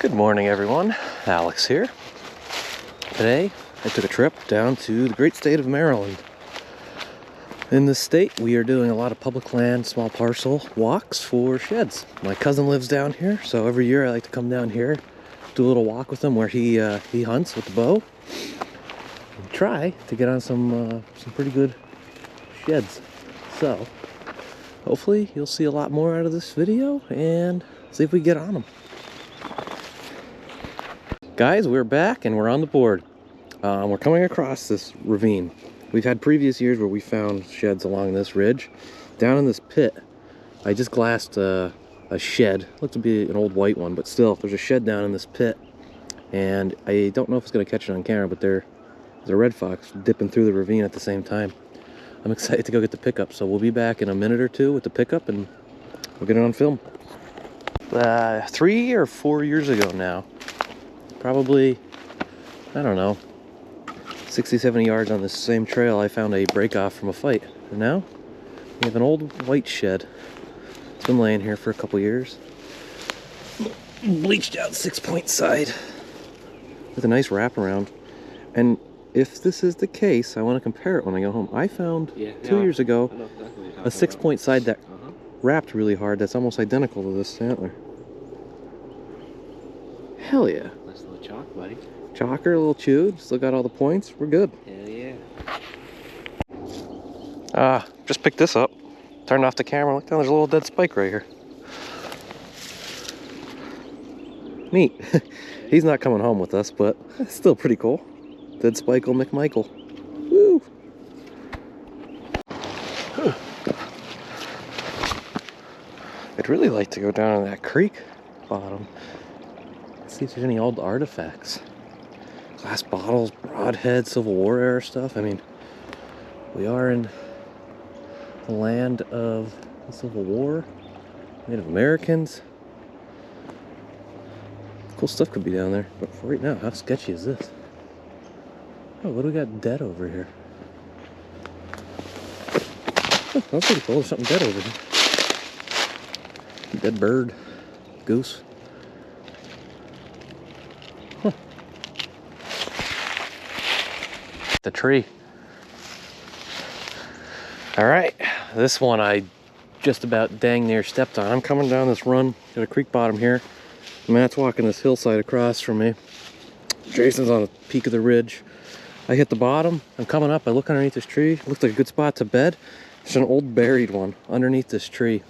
Good morning, everyone. Alex here. Today, I took a trip down to the great state of Maryland. In this state, we are doing a lot of public land, small parcel walks for sheds. My cousin lives down here, so every year I like to come down here, do a little walk with him where he hunts with the bow, and try to get on some pretty good sheds. So, hopefully you'll see a lot more out of this video and see if we get on them. Guys, we're back and we're on the board. We're coming across this ravine. We've had previous years where we found sheds along this ridge. Down in this pit, I just glassed a shed. Looks to be an old white one, but still, there's a shed down in this pit. And I don't know if it's going to catch it on camera, but there's a red fox dipping through the ravine at the same time. I'm excited to go get the pickup, so we'll be back in a minute or two with the pickup and we'll get it on film. 3 or 4 years ago now, probably, I don't know, 60, 70 yards on this same trail, I found a break off from a fight. And now we have an old white shed. It's been laying here for a couple years. Bleached out 6-point side with a nice wraparound. And if this is the case, I want to compare it when I go home. I found 2 years ago a 6-point side that wrapped really hard that's almost identical to this antler. Hell yeah. Nice little chalk, buddy. Chalker, a little chewed, still got all the points. We're good. Hell yeah. Just picked this up. Turned off the camera. Look down, there's a little dead spike right here. Neat. He's not coming home with us, but it's still pretty cool. Dead Spike'll McMichael. Woo! I'd really like to go down in that creek bottom. See if there's any old artifacts. Glass bottles, broadhead, Civil War era stuff. I mean, we are in the land of the Civil War, Native Americans. Cool stuff could be down there, but for right now, how sketchy is this? Oh, what do we got dead over here? Oh, that's pretty cool. There's something dead over here. Dead bird, goose. Huh. The tree. All right, this one I just about dang near stepped on. I'm coming down this run, got a creek bottom here. Matt's walking this hillside across from me. Jason's on the peak of the ridge. I hit the bottom, I'm coming up, I look underneath this tree. Looks like a good spot to bed. There's an old buried one underneath this tree.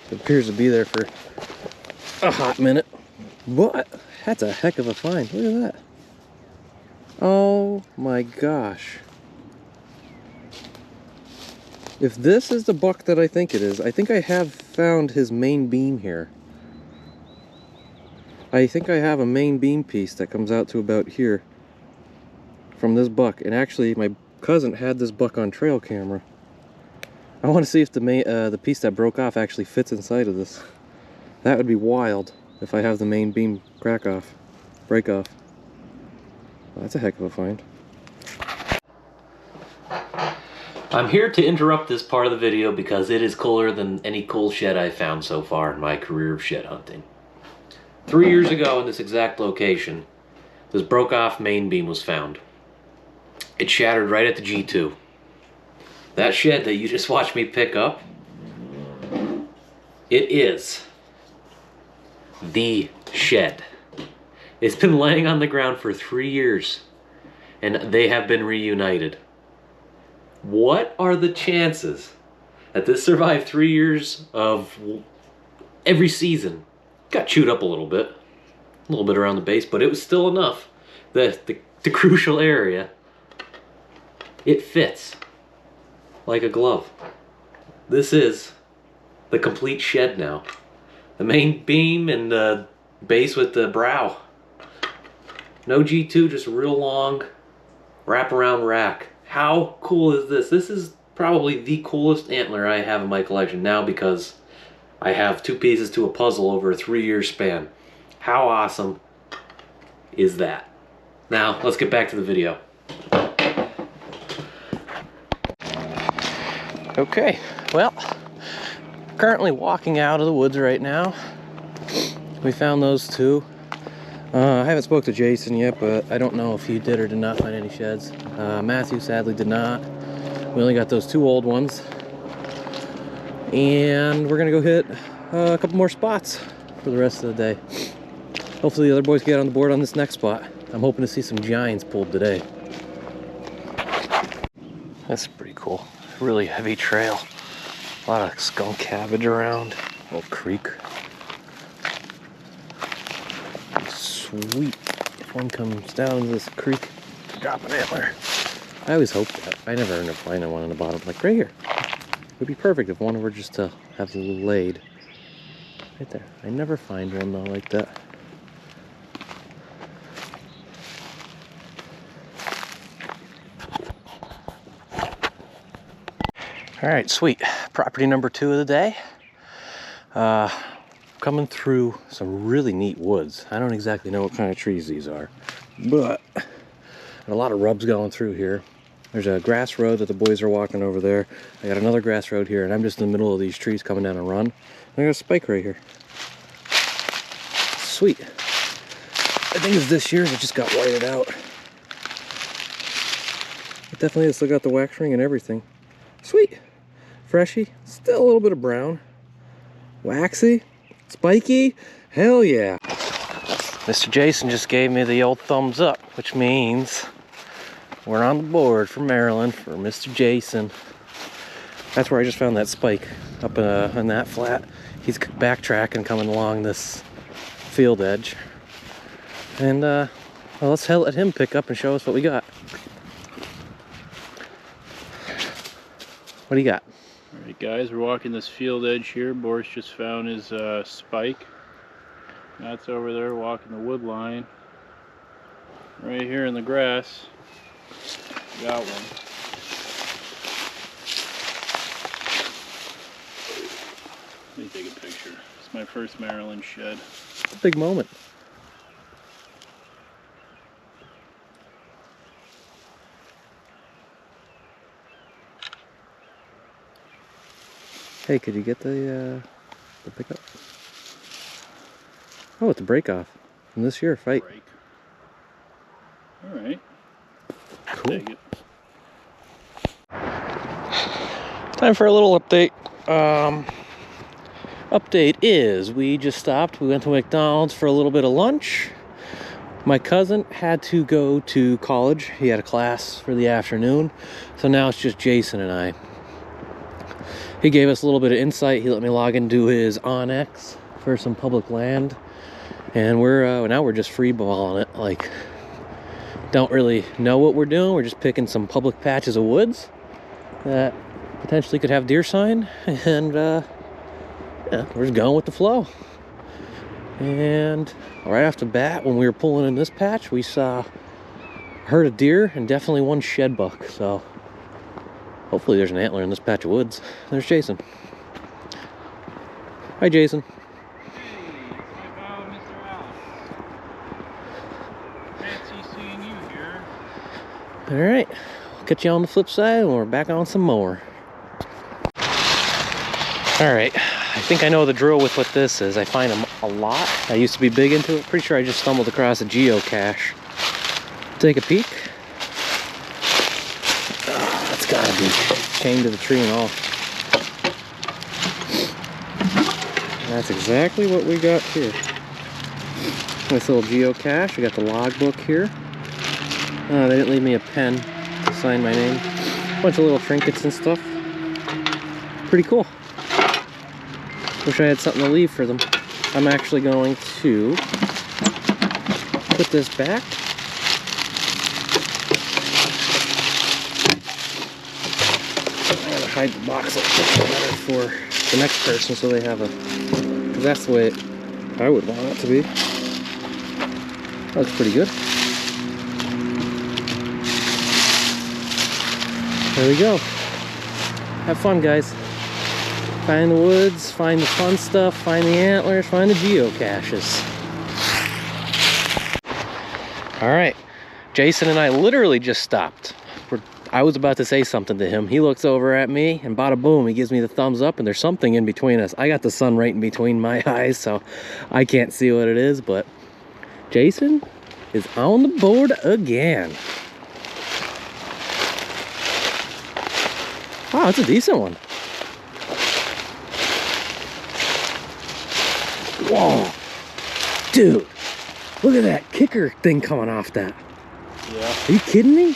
It appears to be there for a hot minute. What? That's a heck of a find. Look at that. Oh my gosh. If this is the buck that I think it is, I think I have found his main beam here. I think I have a main beam piece that comes out to about here from this buck. And actually, my cousin had this buck on trail camera. I want to see if the piece that broke off actually fits inside of this. That would be wild if I have the main beam break off. Well, that's a heck of a find. I'm here to interrupt this part of the video because it is cooler than any cool shed I've found so far in my career of shed hunting. 3 years ago in this exact location, this broke off main beam was found. It shattered right at the G2. That shed that you just watched me pick up, it is the shed. It's been laying on the ground for 3 years and they have been reunited. What are the chances that this survived 3 years of every season? Got chewed up a little bit around the base, but it was still enough. The crucial area, it fits like a glove. This is the complete shed now. The main beam and the base with the brow. No G2, just a real long wraparound rack. How cool is this? This is probably the coolest antler I have in my collection now because I have 2 pieces to a puzzle over a 3-year span. How awesome is that? Now, let's get back to the video. Okay, well, currently walking out of the woods right now. We found those two. I haven't spoke to Jason yet, but I don't know if he did or did not find any sheds. Matthew sadly did not. We only got those 2 old ones. And we're gonna go hit a couple more spots for the rest of the day. Hopefully the other boys get on the board on this next spot. I'm hoping to see some giants pulled today. That's pretty cool. Really heavy trail. A lot of skunk cabbage around. Little creek. Sweet. If one comes down this creek, drop an antler. I always hope that. I never end up finding one on the bottom. Like right here. It would be perfect if one were just to have laid. Right there. I never find one though like that. All right, sweet. Property number 2 of the day. Coming through some really neat woods. I don't exactly know what kind of trees these are, but a lot of rubs going through here. There's a grass road that the boys are walking over there. I got another grass road here, and I'm just in the middle of these trees coming down a run. I got a spike right here. Sweet. I think it's this year that just got whited out. It definitely has still got the wax ring and everything. Sweet. Freshy. Still a little bit of brown. Waxy. Spiky. Hell yeah. Mr. Jason just gave me the old thumbs up, which means we're on the board for Maryland for Mr. Jason. That's where I just found that spike, up on that flat. He's backtracking, coming along this field edge. And well, let's let him pick up and show us what we got. What do you got? All right, guys, we're walking this field edge here. Boris just found his spike. That's over there walking the wood line. Right here in the grass, got one. Let me take a picture. It's my first Maryland shed. It's a big moment. Hey, could you get the pickup? Oh, it's a break off from this year fight. Break. All right. Cool. Take it. Time for a little update. Update is we just stopped. We went to McDonald's for a little bit of lunch. My cousin had to go to college. He had a class for the afternoon. So now it's just Jason and I. He gave us a little bit of insight. He let me log into his Onyx for some public land. And now we're just freeballing it. Like, don't really know what we're doing. We're just picking some public patches of woods that potentially could have deer sign. And yeah, we're just going with the flow. And right off the bat, when we were pulling in this patch, we saw a herd of deer and definitely one shed buck. So hopefully there's an antler in this patch of woods. There's Jason. Hi, Jason. Hey, say hello, Mr. Alex. Fancy seeing you here. All right, we'll catch you on the flip side and we're back on some more. All right, I think I know the drill with what this is. I find them a lot. I used to be big into it. Pretty sure I just stumbled across a geocache. Take a peek. Oh, that's gotta be chained to the tree and all. That's exactly what we got here. Nice little geocache. We got the logbook here. They didn't leave me a pen to sign my name. Bunch of little trinkets and stuff. Pretty cool. Wish I had something to leave for them. I'm actually going to put this back. I'm going to hide the box a little better for the next person so they have a... because that's the way I would want it to be. That's pretty good. There we go. Have fun, guys. Find the woods, find the fun stuff, find the antlers, find the geocaches. All right, Jason and I literally just stopped. I was about to say something to him. He looks over at me and bada boom, he gives me the thumbs up and there's something in between us. I got the sun right in between my eyes, so I can't see what it is, but Jason is on the board again. Wow, it's a decent one. Whoa. Dude, look at that kicker thing coming off that. Yeah. Are you kidding me?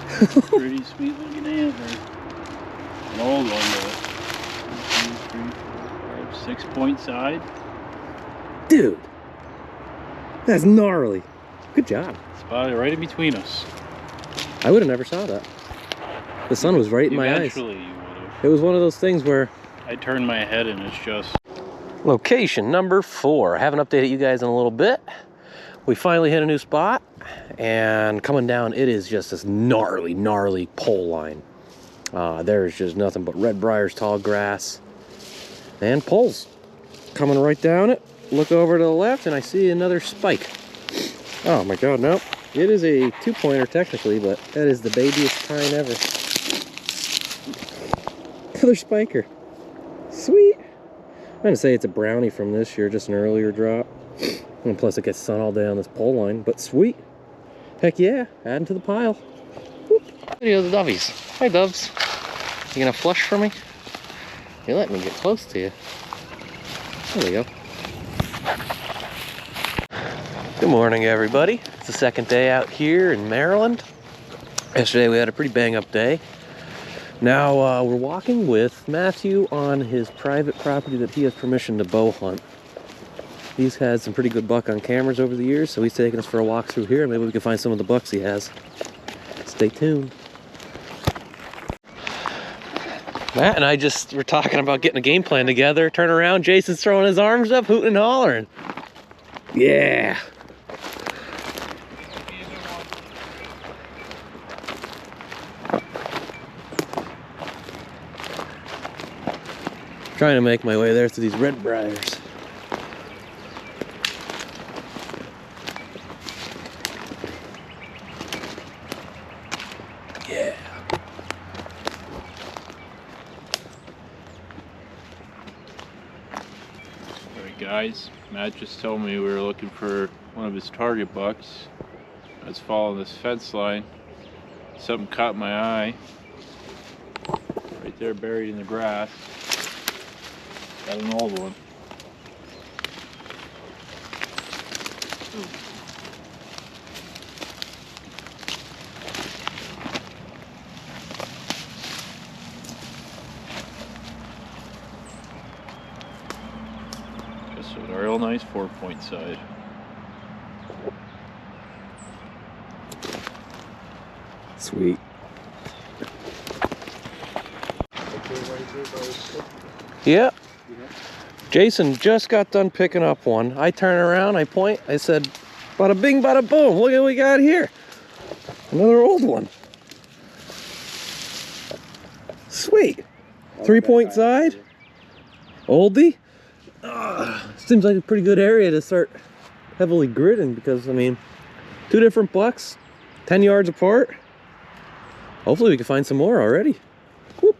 Pretty sweet looking antler. An old one, but 1, 2, 3, 4, 5, 6 point side. Dude, that's gnarly. Good job. Spotted right in between us. I would have never saw that. The sun was right in my eyes. Eventually you would have. It was one of those things where... I turned my head and it's just... Location number 4. I haven't updated you guys in a little bit. We finally hit a new spot, and coming down, it is just this gnarly, gnarly pole line. There's just nothing but red briars, tall grass, and poles. Coming right down it, look over to the left, and I see another spike. Oh my God, nope. It is a 2-pointer technically, but that is the babiest kind ever. Another spiker. Sweet. I'm gonna say it's a brownie from this year, just an earlier drop. And plus it gets sun all day on this pole line, but sweet. Heck yeah, adding to the pile. Whoop. Video of the dovies. Hi doves. You gonna flush for me? You let me get close to you. There we go. Good morning everybody. It's the second day out here in Maryland. Yesterday we had a pretty bang up day. Now we're walking with Matthew on his private property that he has permission to bow hunt. He's had some pretty good buck on cameras over the years, so he's taking us for a walk through here. Maybe we can find some of the bucks he has. Stay tuned. Matt and I just were talking about getting a game plan together. Turn around, Jason's throwing his arms up, hooting and hollering. Yeah. Trying to make my way there through these red briars. Yeah. Alright guys, Matt just told me we were looking for one of his target bucks. I was following this fence line. Something caught my eye. Right there buried in the grass. Got an old one. Just a real nice 4-point side. Sweet. Yeah. Jason just got done picking up one. I turn around, I point, I said, bada bing, bada boom, look at what we got here. Another old one. Sweet. 3-point side. Oldie. Seems like a pretty good area to start heavily gridding because, I mean, 2 different bucks, 10 yards apart. Hopefully we can find some more already. Whoop.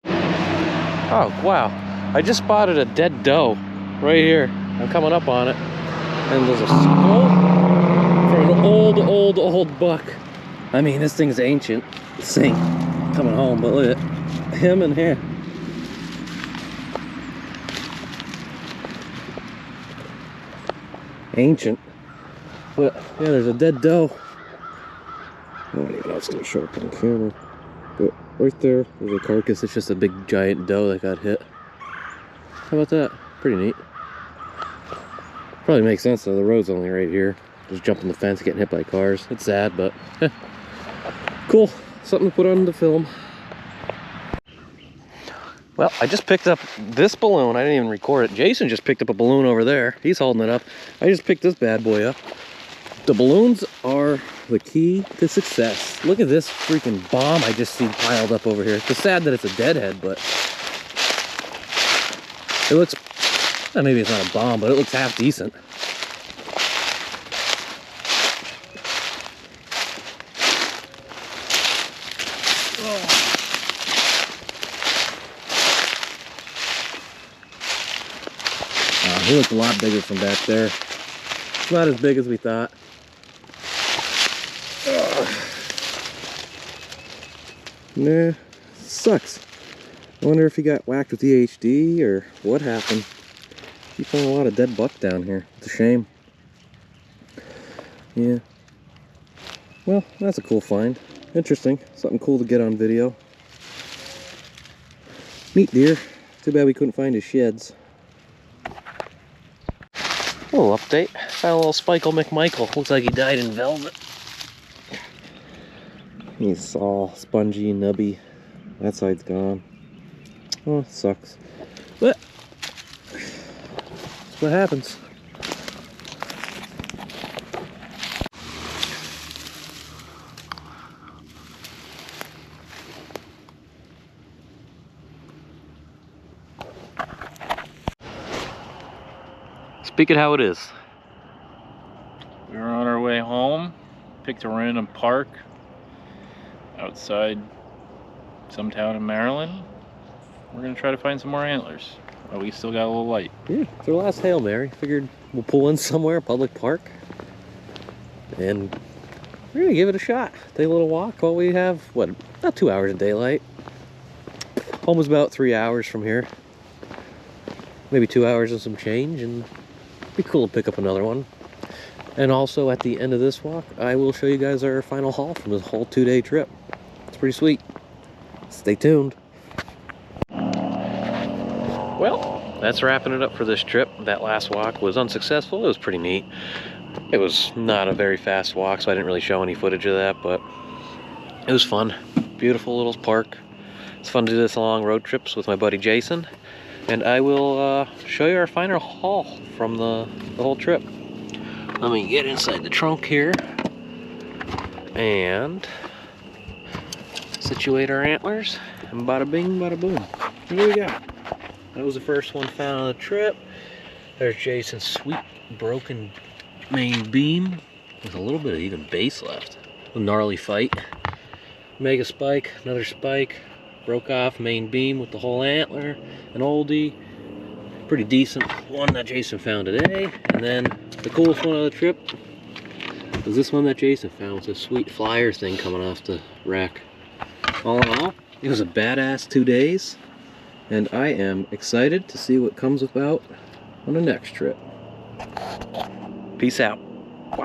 Oh, wow. I just spotted a dead doe right here. I'm coming up on it. And there's a skull from an old buck. I mean, this thing's ancient. Sink coming home, but look at him and here. Ancient. But yeah, there's a dead doe. I don't even know if it's gonna show up on camera. But right there, there's a carcass. It's just a big giant doe that got hit. How about that? Pretty neat. Probably makes sense though, the road's only right here. Just jumping the fence, getting hit by cars. It's sad, but cool. Something to put on the film. Well, I just picked up this balloon. I didn't even record it. Jason just picked up a balloon over there. He's holding it up. I just picked this bad boy up. The balloons are the key to success. Look at this freaking bomb I just see piled up over here. It's sad that it's a deadhead, but it looks, well, maybe it's not a bomb, but it looks half decent. He looks a lot bigger from back there. It's not as big as we thought. Nah, sucks. I wonder if he got whacked with EHD or what happened. Keep finding a lot of dead buck down here. It's a shame. Yeah. Well, that's a cool find. Interesting. Something cool to get on video. Neat deer. Too bad we couldn't find his sheds. A little update. Found a little Spikel McMichael. Looks like he died in velvet. He's all spongy and nubby. That side's gone. Oh, it sucks. But that's what happens. Speak it how it is. We were on our way home, picked a random park outside some town in Maryland. We're gonna try to find some more antlers. But we still got a little light. Yeah, it's our last Hail Mary. Figured we'll pull in somewhere, public park. And we're gonna give it a shot. Take a little walk while we have, what, about 2 hours of daylight. Home is about 3 hours from here. Maybe 2 hours and some change, and it'd be cool to pick up another one. And also at the end of this walk, I will show you guys our final haul from this whole 2-day trip. It's pretty sweet. Stay tuned. Well, that's wrapping it up for this trip. That last walk was unsuccessful. It was pretty neat. It was not a very fast walk, so I didn't really show any footage of that, but it was fun. Beautiful little park. It's fun to do this long road trips with my buddy Jason. And I will show you our final haul from the whole trip. Let me get inside the trunk here and situate our antlers, and bada bing, bada boom. Here we go. That was the first one found on the trip. There's Jason's sweet broken main beam with a little bit of even base left. A gnarly fight. Mega spike, another spike. Broke off main beam with the whole antler. An oldie. Pretty decent one that Jason found today. And then the coolest one of the trip was this one that Jason found with this sweet flyer thing coming off the rack. All in all, it was a badass 2 days, and I am excited to see what comes about on the next trip. Peace out.